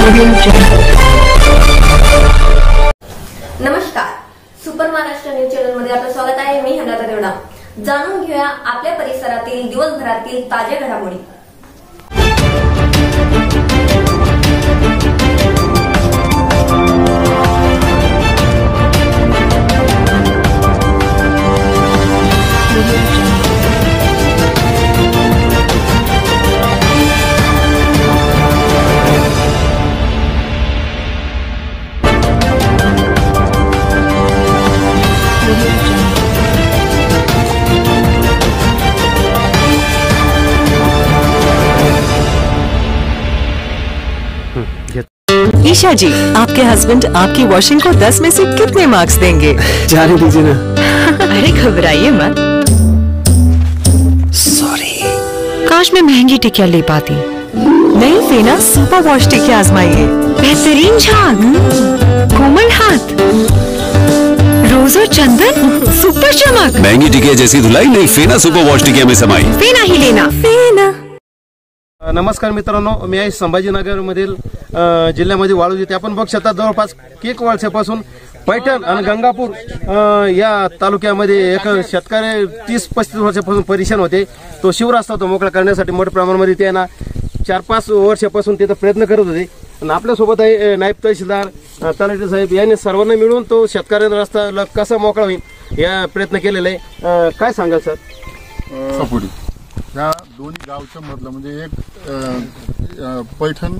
नमस्कार, super Maharashtra news channel मध्ये आपलं स्वागत आहे। मी हनाता देवडा। जाणून घेऊया आपल्या परिसरातील दिवसभरातील ताज्या घडामोडी। ईशा जी, आपके हस्बैंड आपकी वॉशिंग को 10 में से कितने मार्क्स देंगे? जाने दीजिए ना। अरे घबराइए मत। सॉरी। काश मैं महंगी टिकिया ले पाती। नई फेना सुपर वॉश टिकिया आजमाइए। बेहतरीन झाग, कोमल हाथ, रोज और चंदन, सुपर चमक। महंगी टिकिया जैसी धुलाई नहीं, फेना सुपर वॉश टिकिया में समाई। फेना ही लेना, फेना। नमस्कार मित्रांनो, मी आहे संभाजीनगर मधील जिल्ह्यामध्ये वाळूज येथे आपण बघू शकता जवळपास केक वळसेपासून पैठण आणि गंगापूर या तालुक्यामध्ये एक शेतकरी 30-35 वर्षापासून परेशान होते। तो शिवरस्ता तो मोकळा करण्यासाठी मोठ्या प्रमाणामध्ये ते ना 4-5 वर्षापासून तिथं प्रयत्न करत होते। आणि आपल्यासोबत आहे नायब तहसीलदार तलाठी साहेब यांनी सर्वांना मिळून तो शेतकऱ्यांचा रस्ता कसा मोकळा होईल या प्रयत्न केलेला आहे। काय सांगाल सर? सपोडी या दोन्ही गावच्या मधलं म्हणजे एक पैठण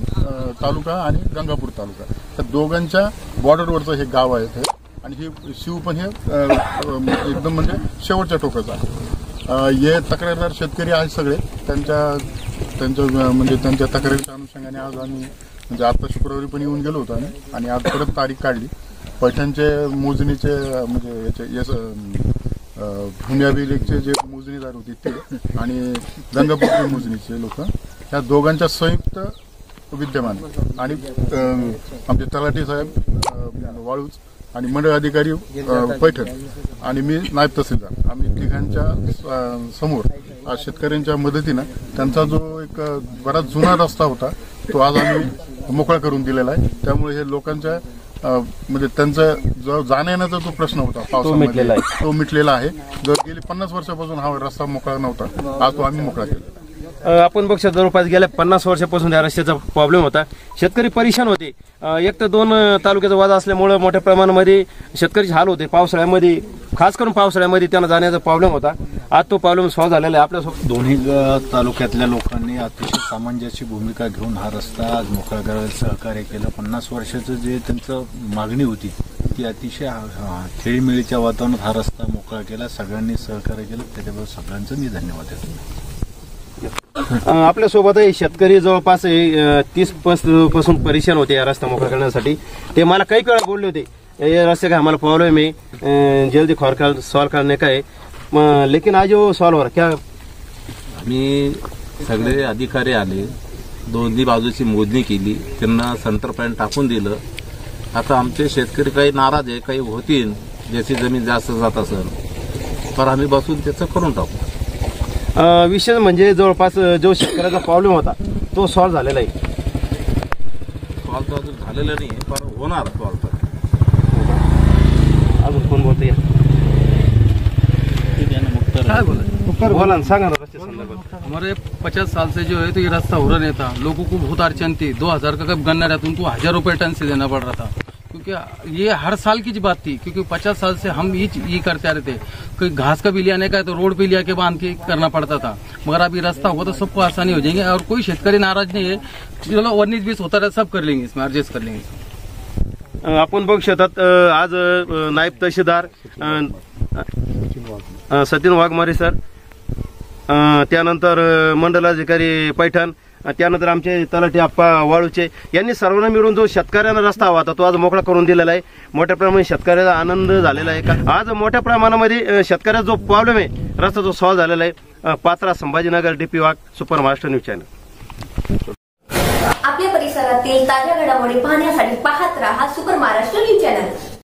तालुका आणि गंगापूर तालुका या दोघांच्या बॉर्डरवरचं हे गाव आहे हे। आणि हे शिव पण हे एकदम म्हणजे शेवटच्या टोकाचं आहे। हे तक्रारदार शेतकरी आहेत सगळे, त्यांच्या तक्रारीच्या अनुषंगाने आज आम्ही म्हणजे आता शुक्रवारी पण येऊन गेलो होतो आम्ही आणि आज परत तारीख काढली। पैठणचे मोजणीचे म्हणजे याचे भूमी अभिलेखचे जे मोजणीदार होते ते आणि गंगापूरचे मोजणीचे लोक या दोघांच्या संयुक्त विद्यमान आणि आमचे तलाठी साहेब वाळूज आणि मंडळ अधिकारी पैठण आणि मी नायब तहसीलदार आम्ही तिघांच्या समोर आज शेतकऱ्यांच्या मदतीनं त्यांचा जो एक बराच जुना रस्ता होता तो आज आम्ही मोकळा करून दिलेला आहे। त्यामुळे हे लोकांच्या म्हणजे त्यांचा जो जाण्याचा जो प्रश्न होता पावसामध्ये तो मिटलेला आहे। जर गेली 50 वर्षापासून हा रस्ता मोकळा नव्हता, आज तो आम्ही मोकळा केला। आपण बघू शकतो जवळपास गेल्या 50 वर्षापासून या रस्त्याचा प्रॉब्लेम होता। शेतकरी परेशान होते। एक तर 2 तालुक्याचा वाद असल्यामुळे मोठ्या प्रमाणामध्ये शेतकरीचे हाल होते। पावसाळ्यामध्ये खास करून पावसाळ्यामध्ये त्यांना जाण्याचा प्रॉब्लेम होता। आज तो प्रॉब्लेम सॉल्व्ह झालेला आहे। आपल्यासोबत दोन्ही तालुक्यातल्या लोकांनी अतिशय सामंजस्य भूमिका घेऊन हा रस्ता आज मोकळा करायला सहकार्य केलं। 50 वर्षाचं जे त्यांचं मागणी होती ती अतिशय खेळीमेळीच्या वातावरणात हा रस्ता मोकळा केला, सगळ्यांनी सहकार्य केलं, त्याच्याबरोबर सगळ्यांचं मी धन्यवाद देतो। आपल्यासोबत शेतकरी जवळपास 30 पासून परेशान होते या रस्ता मोकळा करण्यासाठी। ते मला काही वेळा बोलले होते ये रस्ते का हमारा प्रॉब्लम है, जल्दी सॉल्व करने का है, लेकिन आज वो सॉल्व हो रहा क्या? आम्ही सगळे अधिकारी आले, दोन्ही बाजूची मोजणी केली, त्यांना सेंटर पॉईंट टाकून दिलं। आता आमचे शेतकरी काही नाराज आहे, काही होतील ज्याची जमीन जास्त जात असेल तर आम्ही बसून त्याचं करून टाकू। विशेष म्हणजे जवळपास जो शेतकऱ्याचा प्रॉब्लेम होता तो सॉल्व झालेला आहे। सॉल्व तर अजून झालेलं नाही पण होणार सॉल्व। अजून कोण बोलते? बोला ना, सांगा ना रस्ते संदर्भात। हमारे 50 साल से जो है तो ये रास्ता हो रहा नहीं था। लोगों को बहुत अड़चन थी। 2000 का गन्ना रहता उनको 1000 रुपये टन से देना पड़ रहा था, क्योंकि ये हर साल की बात थी। क्योंकि 50 साल से हम ये करते आ रहे थे। कोई घास का भी ले आने का है तो रोड पे ले आके बांध के करना पड़ता था, मगर अब ये रास्ता हुआ तो सबको आसानी हो जाएगी और कोई शेतकरी नाराज नहीं है। चलो 19-20 होता रहा, सब कर लेंगे, इसमें एडजस्ट कर लेंगे। आपण बघू शकतात आज नायब तहसीलदार सचिन वाघमारे सर, त्यानंतर मंडलाधिकारी पैठण, त्यानंतर आमचे तलाठी आप्पा वाळूचे यांनी सर्वांना मिळून जो शेतकऱ्यांना रस्ता हवा होता तो आज मोकळा करून दिलेला आहे। मोठ्या प्रमाणात शेतकऱ्याचा आनंद झालेला आहे। आज मोठ्या प्रमाणामध्ये शेतकऱ्याचा जो प्रॉब्लेम आहे रस्ता तो सॉल्व्ह झालेला आहे। पात्रा संभाजीनगर, डीपी वाघ, सुपर महाराष्ट्र न्यूज चॅनल। आपल्या परिसरातील ताज्या घडामोडी पाहण्यासाठी पाहत राहा सुपर महाराष्ट्र न्यूज चॅनल।